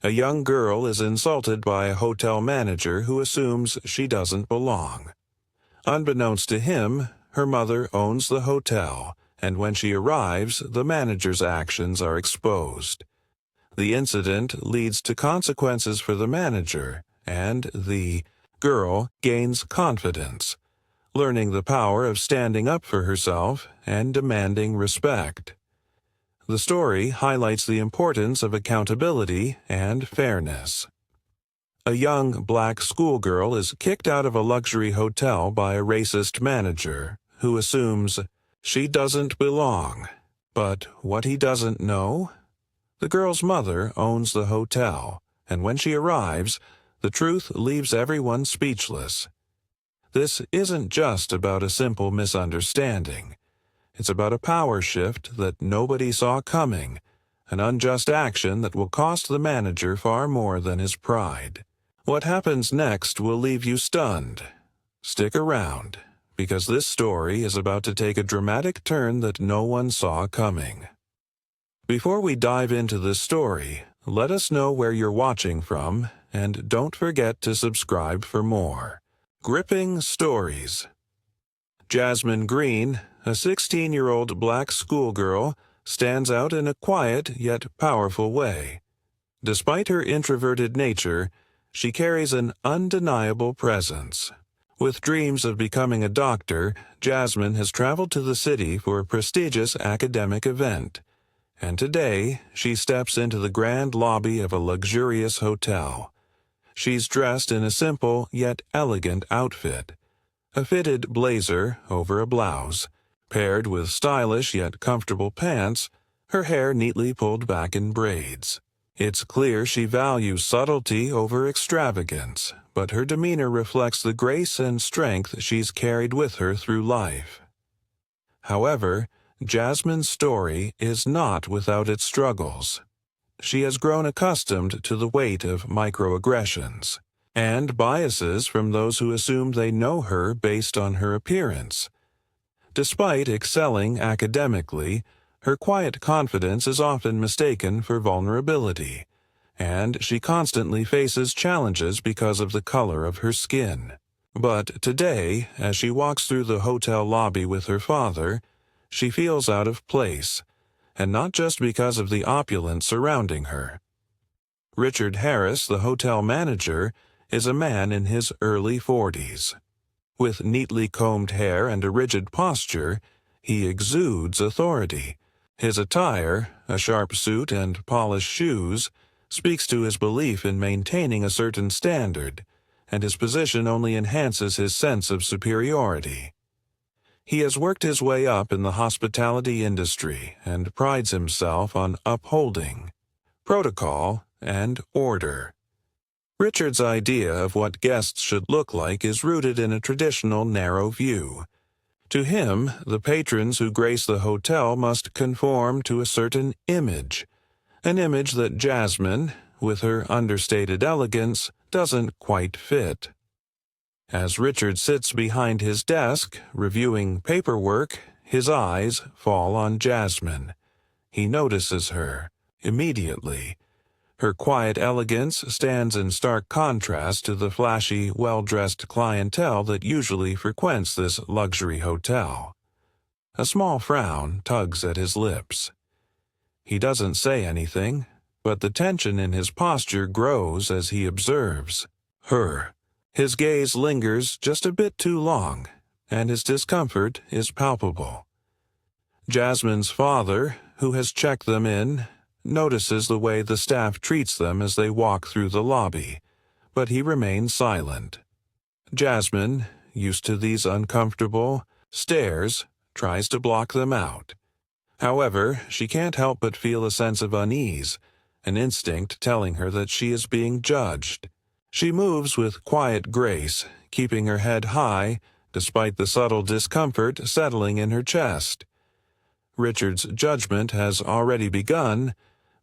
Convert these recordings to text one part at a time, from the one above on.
A young girl is insulted by a hotel manager who assumes she doesn't belong. Unbeknownst to him, her mother owns the hotel, and when she arrives, the manager's actions are exposed. The incident leads to consequences for the manager, and the girl gains confidence, learning the power of standing up for herself and demanding respect. The story highlights the importance of accountability and fairness. A young black schoolgirl is kicked out of a luxury hotel by a racist manager who assumes she doesn't belong. But what he doesn't know? The girl's mother owns the hotel, and when she arrives, the truth leaves everyone speechless. This isn't just about a simple misunderstanding. It's about a power shift that nobody saw coming, an unjust action that will cost the manager far more than his pride. What happens next will leave you stunned. Stick around, because this story is about to take a dramatic turn that no one saw coming. Before we dive into this story, let us know where you're watching from, and don't forget to subscribe for more. Gripping stories. Jasmine Green, a 16-year-old black schoolgirl, stands out in a quiet yet powerful way. Despite her introverted nature, she carries an undeniable presence. With dreams of becoming a doctor, Jasmine has traveled to the city for a prestigious academic event. And today, she steps into the grand lobby of a luxurious hotel. She's dressed in a simple yet elegant outfit. A fitted blazer over a blouse, paired with stylish yet comfortable pants, her hair neatly pulled back in braids. It's clear she values subtlety over extravagance, but her demeanor reflects the grace and strength she's carried with her through life. However, Jasmine's story is not without its struggles. She has grown accustomed to the weight of microaggressions and biases from those who assume they know her based on her appearance. Despite excelling academically, her quiet confidence is often mistaken for vulnerability, and she constantly faces challenges because of the color of her skin. But today, as she walks through the hotel lobby with her father, she feels out of place, and not just because of the opulence surrounding her. Richard Harris, the hotel manager, is a man in his early 40s. With neatly combed hair and a rigid posture, he exudes authority. His attire, a sharp suit and polished shoes, speaks to his belief in maintaining a certain standard, and his position only enhances his sense of superiority. He has worked his way up in the hospitality industry and prides himself on upholding protocol and order. Richard's idea of what guests should look like is rooted in a traditional narrow view. To him, the patrons who grace the hotel must conform to a certain image, an image that Jasmine, with her understated elegance, doesn't quite fit. As Richard sits behind his desk, reviewing paperwork, his eyes fall on Jasmine. He notices her immediately. Her quiet elegance stands in stark contrast to the flashy, well-dressed clientele that usually frequents this luxury hotel. A small frown tugs at his lips. He doesn't say anything, but the tension in his posture grows as he observes her. His gaze lingers just a bit too long, and his discomfort is palpable. Jasmine's father, who has checked them in, notices the way the staff treats them as they walk through the lobby, but he remains silent. Jasmine, used to these uncomfortable stares, tries to block them out. However, she can't help but feel a sense of unease, an instinct telling her that she is being judged. She moves with quiet grace, keeping her head high, despite the subtle discomfort settling in her chest. Richard's judgment has already begun,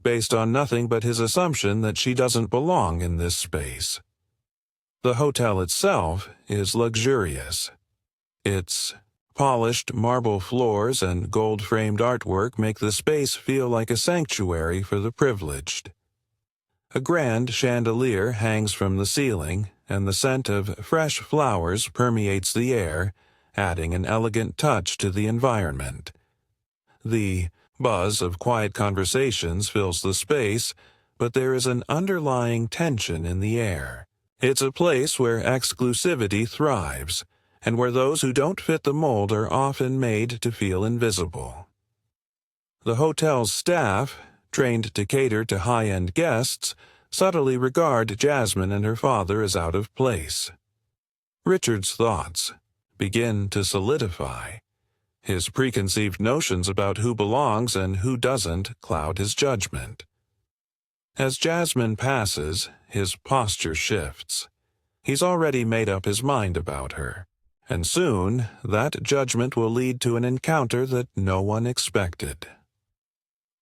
based on nothing but his assumption that she doesn't belong in this space. The hotel itself is luxurious. Its polished marble floors and gold-framed artwork make the space feel like a sanctuary for the privileged. A grand chandelier hangs from the ceiling, and the scent of fresh flowers permeates the air, adding an elegant touch to the environment. The buzz of quiet conversations fills the space, but there is an underlying tension in the air. It's a place where exclusivity thrives, and where those who don't fit the mold are often made to feel invisible. The hotel's staff, trained to cater to high-end guests, subtly regard Jasmine and her father as out of place. Richard's thoughts begin to solidify. His preconceived notions about who belongs and who doesn't cloud his judgment. As Jasmine passes, his posture shifts. He's already made up his mind about her, and soon that judgment will lead to an encounter that no one expected.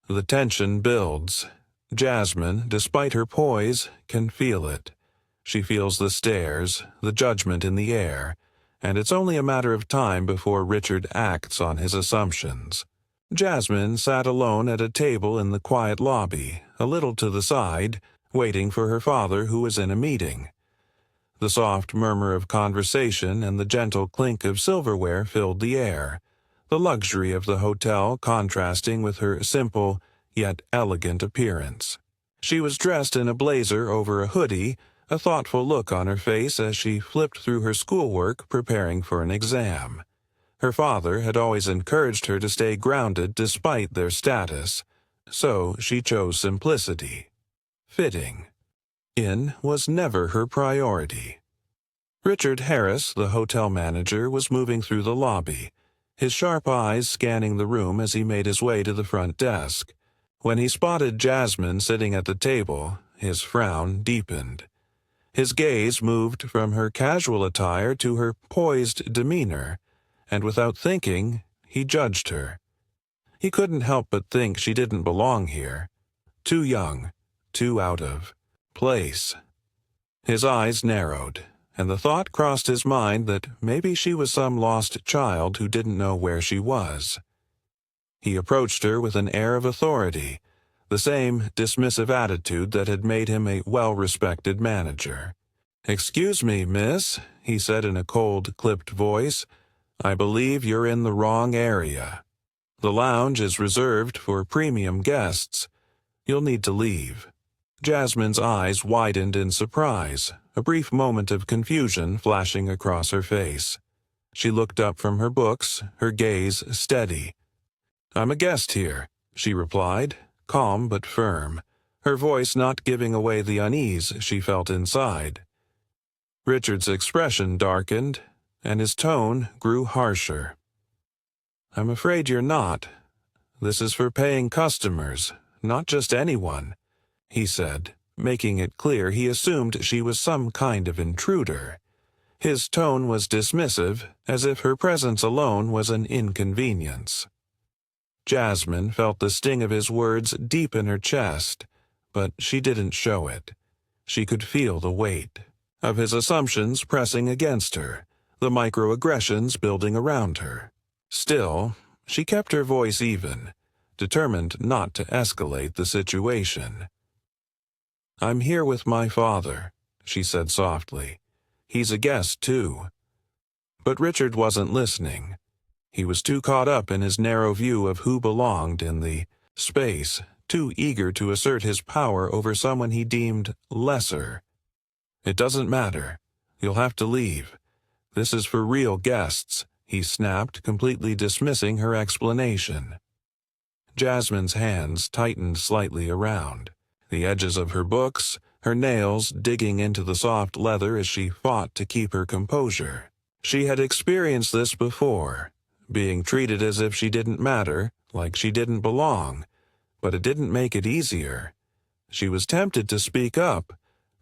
The tension builds. Jasmine, despite her poise, can feel it. She feels the stares, the judgment in the air, and it's only a matter of time before Richard acts on his assumptions. Jasmine sat alone at a table in the quiet lobby, a little to the side, waiting for her father who was in a meeting. The soft murmur of conversation and the gentle clink of silverware filled the air, the luxury of the hotel contrasting with her simple yet elegant appearance. She was dressed in a blazer over a hoodie, a thoughtful look on her face as she flipped through her schoolwork preparing for an exam. Her father had always encouraged her to stay grounded despite their status, so she chose simplicity. Fitting in was never her priority. Richard Harris, the hotel manager, was moving through the lobby, his sharp eyes scanning the room as he made his way to the front desk. When he spotted Jasmine sitting at the table, his frown deepened. His gaze moved from her casual attire to her poised demeanor, and without thinking, he judged her. He couldn't help but think she didn't belong here. Too young, too out of place. His eyes narrowed, and the thought crossed his mind that maybe she was some lost child who didn't know where she was. He approached her with an air of authority, the same dismissive attitude that had made him a well-respected manager. "Excuse me, miss," he said in a cold, clipped voice. "I believe you're in the wrong area. The lounge is reserved for premium guests. You'll need to leave." Jasmine's eyes widened in surprise, a brief moment of confusion flashing across her face. She looked up from her books, her gaze steady. "I'm a guest here," she replied, calm but firm, her voice not giving away the unease she felt inside. Richard's expression darkened, and his tone grew harsher. "I'm afraid you're not. This is for paying customers, not just anyone," he said, making it clear he assumed she was some kind of intruder. His tone was dismissive, as if her presence alone was an inconvenience. Jasmine felt the sting of his words deep in her chest, but she didn't show it. She could feel the weight of his assumptions pressing against her, the microaggressions building around her. Still, she kept her voice even, determined not to escalate the situation. "I'm here with my father," she said softly. "He's a guest, too." But Richard wasn't listening. He was too caught up in his narrow view of who belonged in the space, too eager to assert his power over someone he deemed lesser. "It doesn't matter. You'll have to leave. This is for real guests," he snapped, completely dismissing her explanation. Jasmine's hands tightened slightly around, the edges of her books, her nails digging into the soft leather as she fought to keep her composure. She had experienced this before, being treated as if she didn't matter, like she didn't belong, but it didn't make it easier. She was tempted to speak up,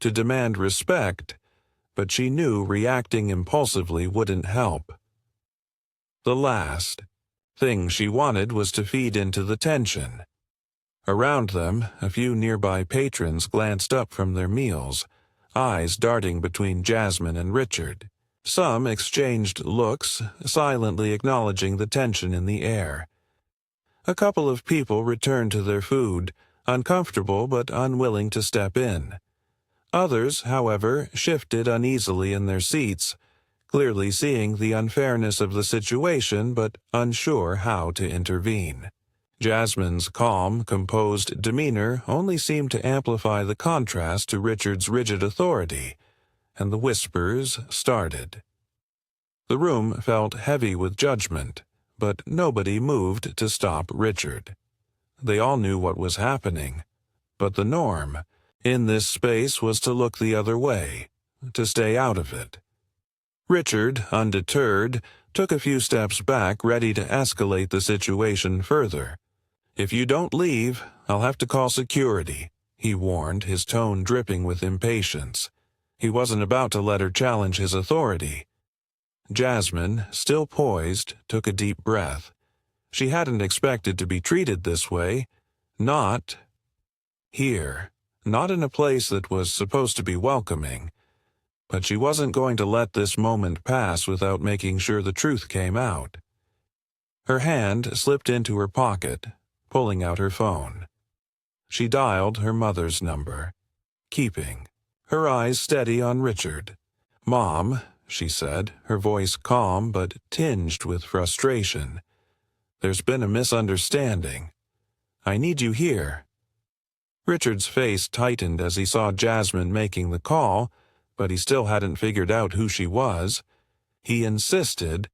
to demand respect, but she knew reacting impulsively wouldn't help. The last thing she wanted was to feed into the tension. Around them, a few nearby patrons glanced up from their meals, eyes darting between Jasmine and Richard. Some exchanged looks, silently acknowledging the tension in the air. A couple of people returned to their food, uncomfortable but unwilling to step in. Others, however, shifted uneasily in their seats, clearly seeing the unfairness of the situation but unsure how to intervene. Jasmine's calm, composed demeanor only seemed to amplify the contrast to Richard's rigid authority, and the whispers started. The room felt heavy with judgment, but nobody moved to stop Richard. They all knew what was happening, but the norm in this space was to look the other way, to stay out of it. Richard, undeterred, took a few steps back, ready to escalate the situation further. "If you don't leave, I'll have to call security," he warned, his tone dripping with impatience. He wasn't about to let her challenge his authority. Jasmine, still poised, took a deep breath. She hadn't expected to be treated this way. Not here. Not in a place that was supposed to be welcoming. But she wasn't going to let this moment pass without making sure the truth came out. Her hand slipped into her pocket, pulling out her phone. She dialed her mother's number, keeping her eyes steady on Richard. "Mom," she said, her voice calm but tinged with frustration. "There's been a misunderstanding. I need you here." Richard's face tightened as he saw Jasmine making the call, but he still hadn't figured out who she was. He insisted,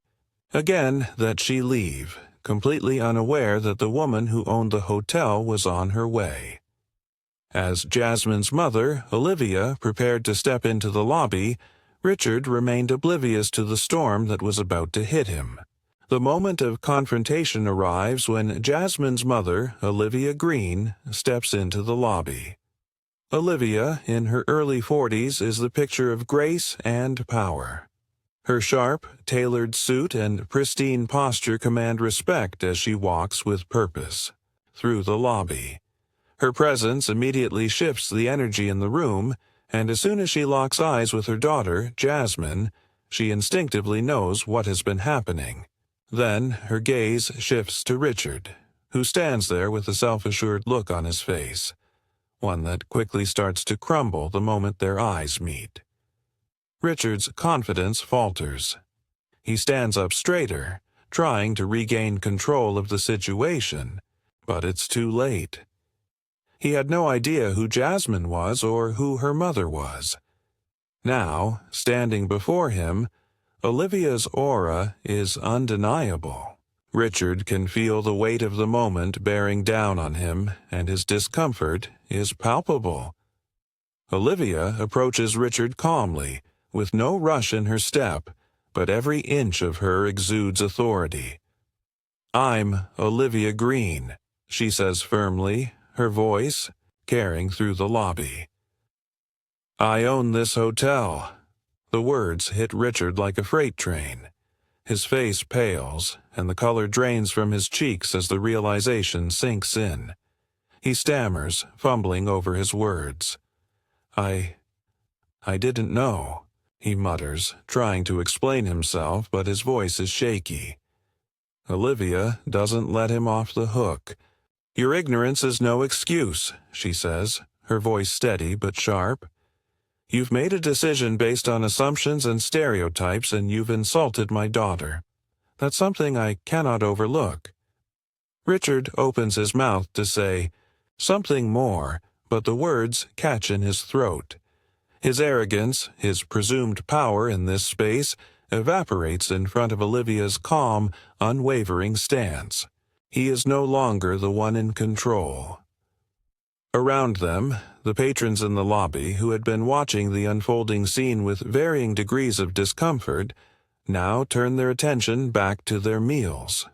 again, that she leave, completely unaware that the woman who owned the hotel was on her way. As Jasmine's mother, Olivia, prepared to step into the lobby, Richard remained oblivious to the storm that was about to hit him. The moment of confrontation arrives when Jasmine's mother, Olivia Green, steps into the lobby. Olivia, in her early 40s, is the picture of grace and power. Her sharp, tailored suit and pristine posture command respect as she walks with purpose through the lobby. Her presence immediately shifts the energy in the room, and as soon as she locks eyes with her daughter, Jasmine, she instinctively knows what has been happening. Then her gaze shifts to Richard, who stands there with a self-assured look on his face, one that quickly starts to crumble the moment their eyes meet. Richard's confidence falters. He stands up straighter, trying to regain control of the situation, but it's too late. He had no idea who Jasmine was or who her mother was. Now, standing before him, Olivia's aura is undeniable. Richard can feel the weight of the moment bearing down on him, and his discomfort is palpable. Olivia approaches Richard calmly, with no rush in her step, but every inch of her exudes authority. "I'm Olivia Green," she says firmly, her voice carrying through the lobby. "I own this hotel." The words hit Richard like a freight train. His face pales, and the color drains from his cheeks as the realization sinks in. He stammers, fumbling over his words. I didn't know," he mutters, trying to explain himself, but his voice is shaky. Olivia doesn't let him off the hook. "Your ignorance is no excuse," she says, her voice steady but sharp. "You've made a decision based on assumptions and stereotypes, and you've insulted my daughter. That's something I cannot overlook." Richard opens his mouth to say something more, but the words catch in his throat. His arrogance, his presumed power in this space, evaporates in front of Olivia's calm, unwavering stance. He is no longer the one in control. Around them, the patrons in the lobby, who had been watching the unfolding scene with varying degrees of discomfort, now turn their attention back to their meals.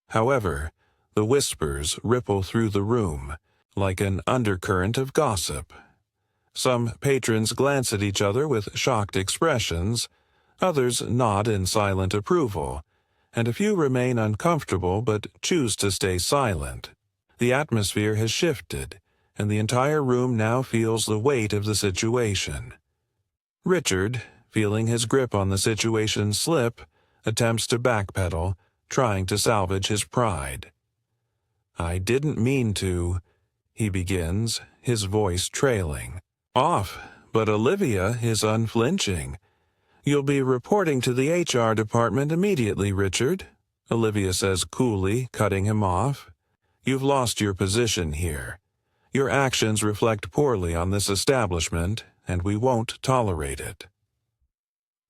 However, the whispers ripple through the room, like an undercurrent of gossip. Some patrons glance at each other with shocked expressions, others nod in silent approval, and a few remain uncomfortable but choose to stay silent. The atmosphere has shifted, and the entire room now feels the weight of the situation. Richard, feeling his grip on the situation slip, attempts to backpedal, trying to salvage his pride. "I didn't mean to," he begins, his voice trailing. Off, but Olivia is unflinching. You'll be reporting to the HR department immediately, Richard, Olivia says coolly, cutting him off. You've lost your position here. Your actions reflect poorly on this establishment, and we won't tolerate it.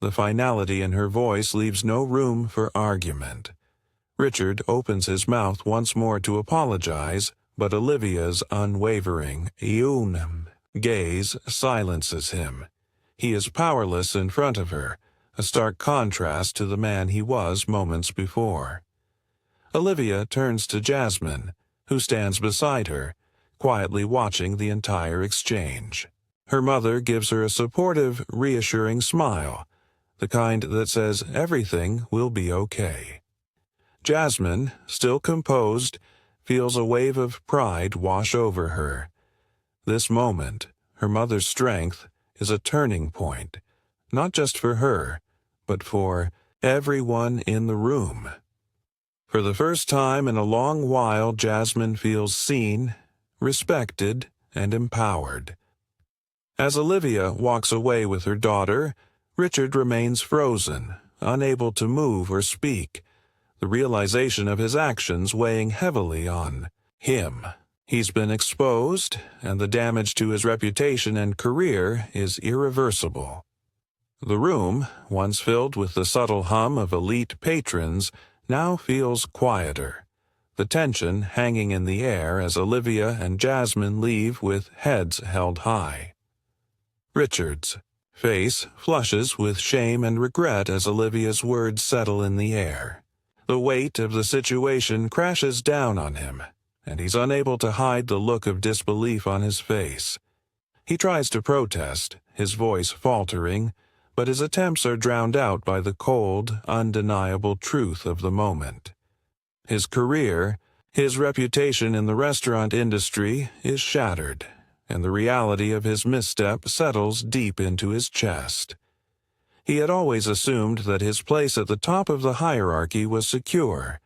The finality in her voice leaves no room for argument. Richard opens his mouth once more to apologize, but Olivia's unwavering gaze silences him. He is powerless in front of her, a stark contrast to the man he was moments before. Olivia turns to Jasmine, who stands beside her, quietly watching the entire exchange. Her mother gives her a supportive, reassuring smile, the kind that says everything will be okay. Jasmine, still composed, feels a wave of pride wash over her. This moment, her mother's strength, is a turning point, not just for her, but for everyone in the room. For the first time in a long while, Jasmine feels seen, respected, and empowered. As Olivia walks away with her daughter, Richard remains frozen, unable to move or speak, the realization of his actions weighing heavily on him. He's been exposed, and the damage to his reputation and career is irreversible. The room, once filled with the subtle hum of elite patrons, now feels quieter, the tension hanging in the air as Olivia and Jasmine leave with heads held high. Richard's face flushes with shame and regret as Olivia's words settle in the air. The weight of the situation crashes down on him, and he's unable to hide the look of disbelief on his face. He tries to protest, his voice faltering, but his attempts are drowned out by the cold, undeniable truth of the moment. His career, his reputation in the restaurant industry is shattered, and the reality of his misstep settles deep into his chest. He had always assumed that his place at the top of the hierarchy was secure.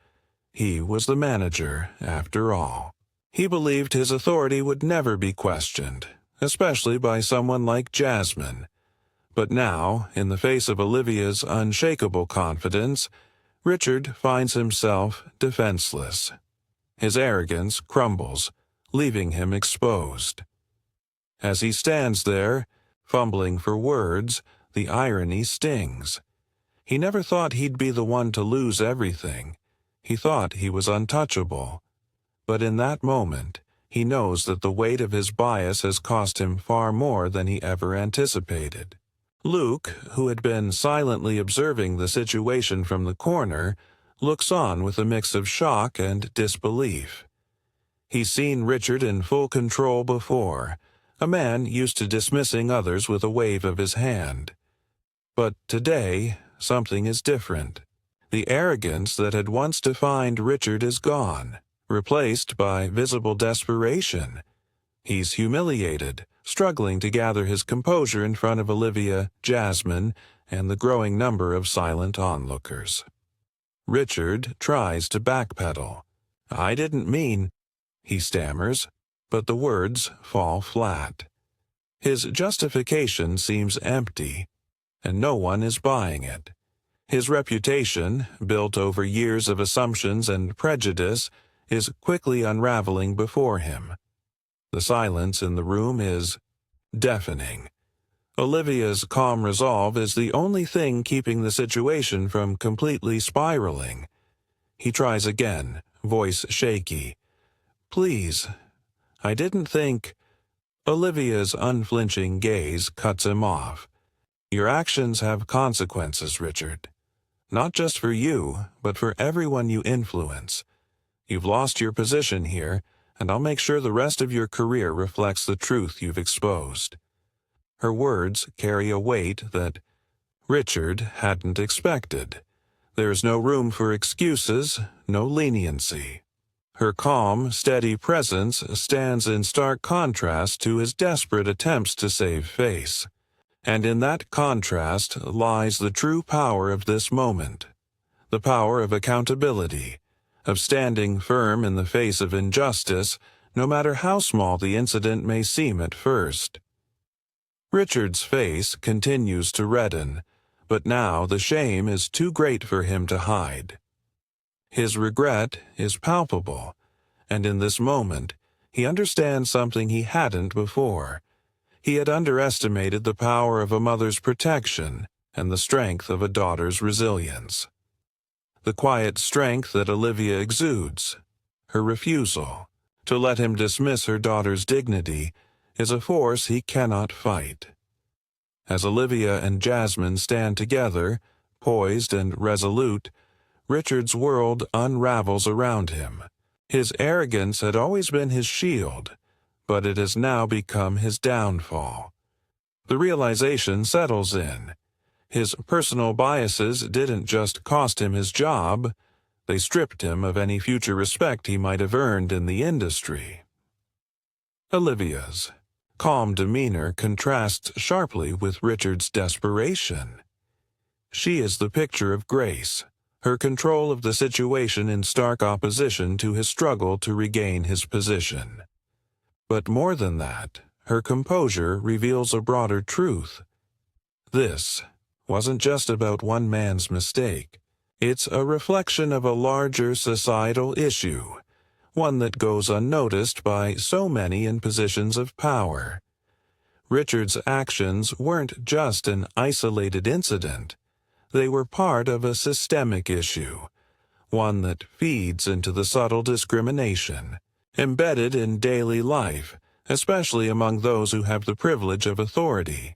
He was the manager, after all. He believed his authority would never be questioned, especially by someone like Jasmine. But now, in the face of Olivia's unshakable confidence, Richard finds himself defenseless. His arrogance crumbles, leaving him exposed. As he stands there, fumbling for words, the irony stings. He never thought he'd be the one to lose everything. He thought he was untouchable. But in that moment, he knows that the weight of his bias has cost him far more than he ever anticipated. Luke, who had been silently observing the situation from the corner, looks on with a mix of shock and disbelief. He's seen Richard in full control before, a man used to dismissing others with a wave of his hand. But today, something is different. The arrogance that had once defined Richard is gone, replaced by visible desperation. He's humiliated, struggling to gather his composure in front of Olivia, Jasmine, and the growing number of silent onlookers. Richard tries to backpedal. "I didn't mean," he stammers, but the words fall flat. His justification seems empty, and no one is buying it. His reputation, built over years of assumptions and prejudice, is quickly unraveling before him. The silence in the room is deafening. Olivia's calm resolve is the only thing keeping the situation from completely spiraling. He tries again, voice shaky. "Please, I didn't think—" Olivia's unflinching gaze cuts him off. "Your actions have consequences, Richard. Not just for you, but for everyone you influence. You've lost your position here, and I'll make sure the rest of your career reflects the truth you've exposed." Her words carry a weight that Richard hadn't expected. There is no room for excuses, no leniency. Her calm, steady presence stands in stark contrast to his desperate attempts to save face. And in that contrast lies the true power of this moment. The power of accountability, of standing firm in the face of injustice, no matter how small the incident may seem at first. Richard's face continues to redden, but now the shame is too great for him to hide. His regret is palpable, and in this moment, he understands something he hadn't before. He had underestimated the power of a mother's protection and the strength of a daughter's resilience. The quiet strength that Olivia exudes, her refusal to let him dismiss her daughter's dignity, is a force he cannot fight. As Olivia and Jasmine stand together, poised and resolute, Richard's world unravels around him. His arrogance had always been his shield, but it has now become his downfall. The realization settles in. His personal biases didn't just cost him his job, they stripped him of any future respect he might have earned in the industry. Olivia's calm demeanor contrasts sharply with Richard's desperation. She is the picture of grace, her control of the situation in stark opposition to his struggle to regain his position. But more than that, her composure reveals a broader truth. This wasn't just about one man's mistake. It's a reflection of a larger societal issue, one that goes unnoticed by so many in positions of power. Richard's actions weren't just an isolated incident. They were part of a systemic issue, one that feeds into the subtle discrimination embedded in daily life, especially among those who have the privilege of authority.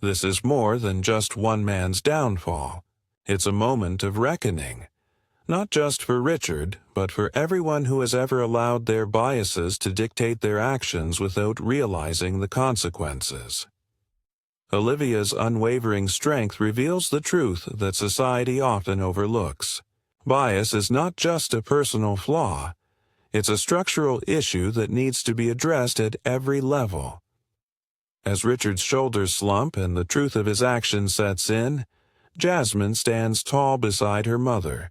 This is more than just one man's downfall. It's a moment of reckoning, not just for Richard, but for everyone who has ever allowed their biases to dictate their actions without realizing the consequences. Olivia's unwavering strength reveals the truth that society often overlooks. Bias is not just a personal flaw. It's a structural issue that needs to be addressed at every level. As Richard's shoulders slump and the truth of his actions sets in, Jasmine stands tall beside her mother,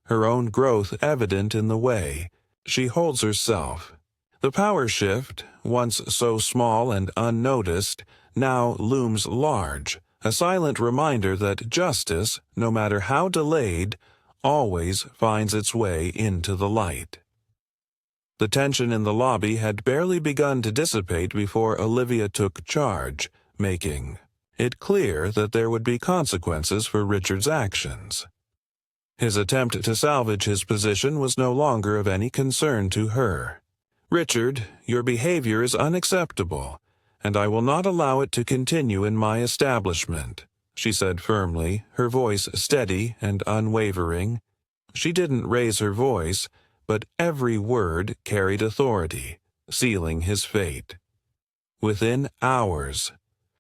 her own growth evident in the way she holds herself. The power shift, once so small and unnoticed, now looms large, a silent reminder that justice, no matter how delayed, always finds its way into the light. The tension in the lobby had barely begun to dissipate before Olivia took charge, making it clear that there would be consequences for Richard's actions. His attempt to salvage his position was no longer of any concern to her. "Richard, your behavior is unacceptable, and I will not allow it to continue in my establishment," she said firmly, her voice steady and unwavering. She didn't raise her voice, but every word carried authority, sealing his fate. Within hours,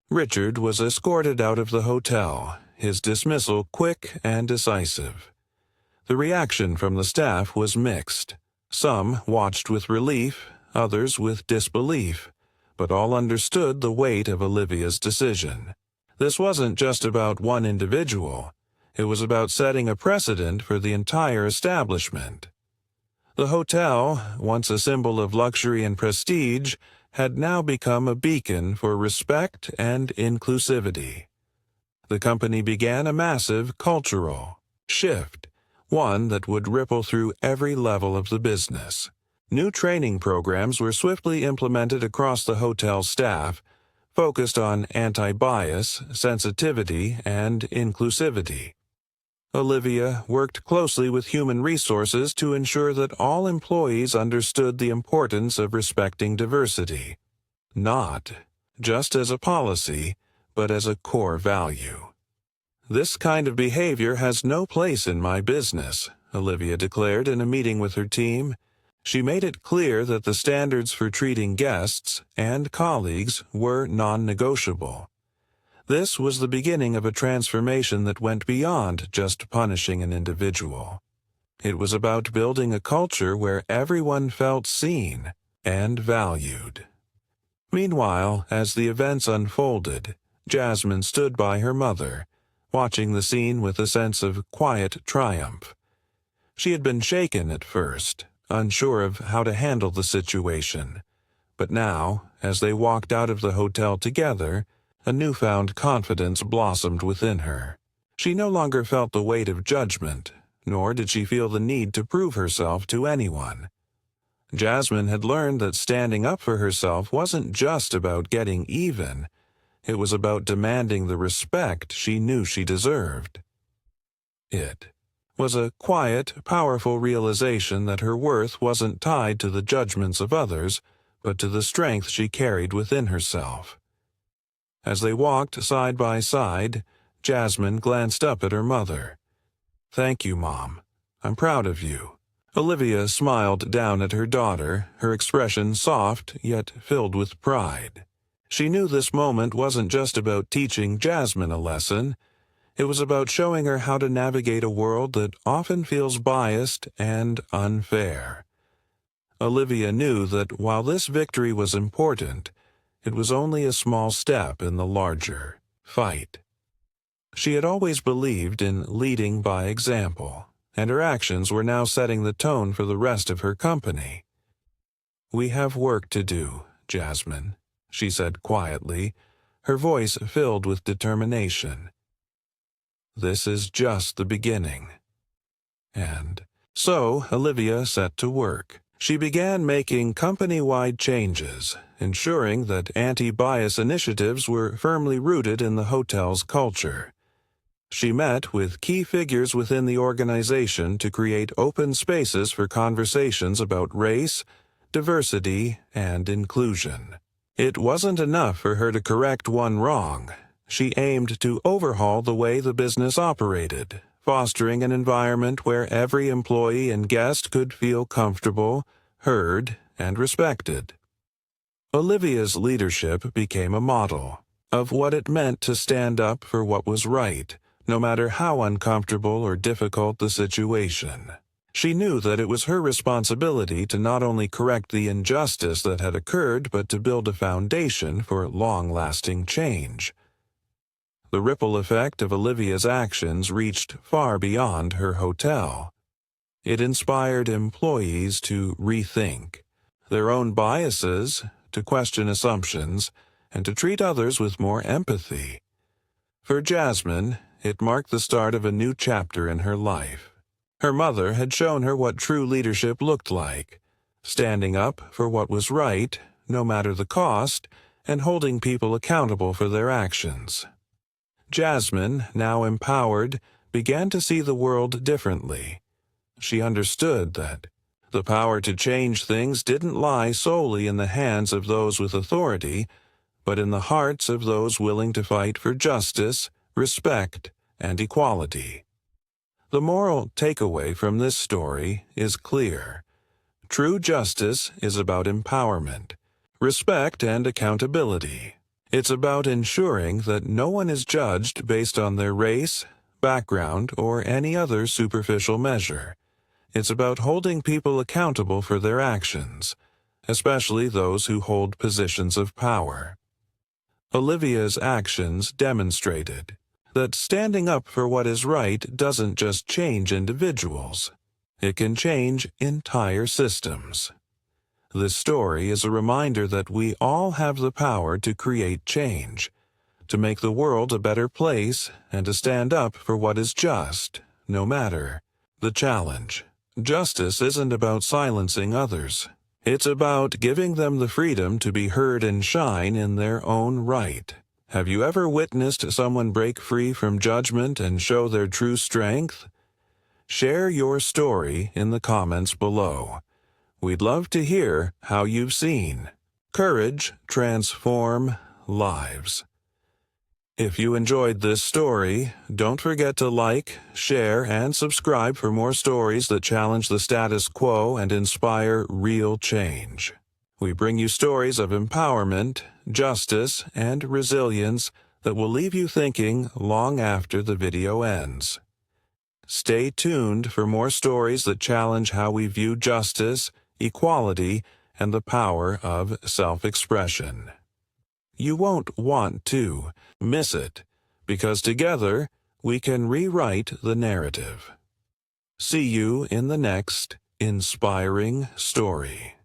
Richard was escorted out of the hotel, his dismissal quick and decisive. The reaction from the staff was mixed. Some watched with relief, others with disbelief, but all understood the weight of Olivia's decision. This wasn't just about one individual. It was about setting a precedent for the entire establishment. The hotel, once a symbol of luxury and prestige, had now become a beacon for respect and inclusivity. The company began a massive cultural shift, one that would ripple through every level of the business. New training programs were swiftly implemented across the hotel staff, focused on anti-bias, sensitivity, and inclusivity. Olivia worked closely with human resources to ensure that all employees understood the importance of respecting diversity, not just as a policy, but as a core value. "This kind of behavior has no place in my business," Olivia declared in a meeting with her team. She made it clear that the standards for treating guests and colleagues were non-negotiable. This was the beginning of a transformation that went beyond just punishing an individual. It was about building a culture where everyone felt seen and valued. Meanwhile, as the events unfolded, Jasmine stood by her mother, watching the scene with a sense of quiet triumph. She had been shaken at first, unsure of how to handle the situation. But now, as they walked out of the hotel together, a newfound confidence blossomed within her. She no longer felt the weight of judgment, nor did she feel the need to prove herself to anyone. Jasmine had learned that standing up for herself wasn't just about getting even. It was about demanding the respect she knew she deserved. It was a quiet, powerful realization that her worth wasn't tied to the judgments of others, but to the strength she carried within herself. As they walked side by side, Jasmine glanced up at her mother. "Thank you, Mom. I'm proud of you." Olivia smiled down at her daughter, her expression soft yet filled with pride. She knew this moment wasn't just about teaching Jasmine a lesson. It was about showing her how to navigate a world that often feels biased and unfair. Olivia knew that while this victory was important, it was only a small step in the larger fight. She had always believed in leading by example, and her actions were now setting the tone for the rest of her company. "We have work to do, Jasmine," she said quietly, her voice filled with determination. "This is just the beginning." And so Olivia set to work. She began making company-wide changes, ensuring that anti-bias initiatives were firmly rooted in the hotel's culture. She met with key figures within the organization to create open spaces for conversations about race, diversity, and inclusion. It wasn't enough for her to correct one wrong. She aimed to overhaul the way the business operated, fostering an environment where every employee and guest could feel comfortable, heard, and respected. Olivia's leadership became a model of what it meant to stand up for what was right, no matter how uncomfortable or difficult the situation. She knew that it was her responsibility to not only correct the injustice that had occurred, but to build a foundation for long-lasting change. The ripple effect of Olivia's actions reached far beyond her hotel. It inspired employees to rethink their own biases, to question assumptions, and to treat others with more empathy. For Jasmine, it marked the start of a new chapter in her life. Her mother had shown her what true leadership looked like, standing up for what was right, no matter the cost, and holding people accountable for their actions. Jasmine, now empowered, began to see the world differently. She understood that the power to change things didn't lie solely in the hands of those with authority, but in the hearts of those willing to fight for justice, respect, and equality. The moral takeaway from this story is clear. True justice is about empowerment, respect, and accountability. It's about ensuring that no one is judged based on their race, background, or any other superficial measure. It's about holding people accountable for their actions, especially those who hold positions of power. Olivia's actions demonstrated that standing up for what is right doesn't just change individuals. It can change entire systems. This story is a reminder that we all have the power to create change, to make the world a better place, and to stand up for what is just, no matter the challenge. Justice isn't about silencing others. It's about giving them the freedom to be heard and shine in their own right. Have you ever witnessed someone break free from judgment and show their true strength? Share your story in the comments below. We'd love to hear how you've seen courage transform lives. If you enjoyed this story, don't forget to like, share, and subscribe for more stories that challenge the status quo and inspire real change. We bring you stories of empowerment, justice, and resilience that will leave you thinking long after the video ends. Stay tuned for more stories that challenge how we view justice, equality, and the power of self-expression. You won't want to miss it, because together we can rewrite the narrative. See you in the next Inspiring story.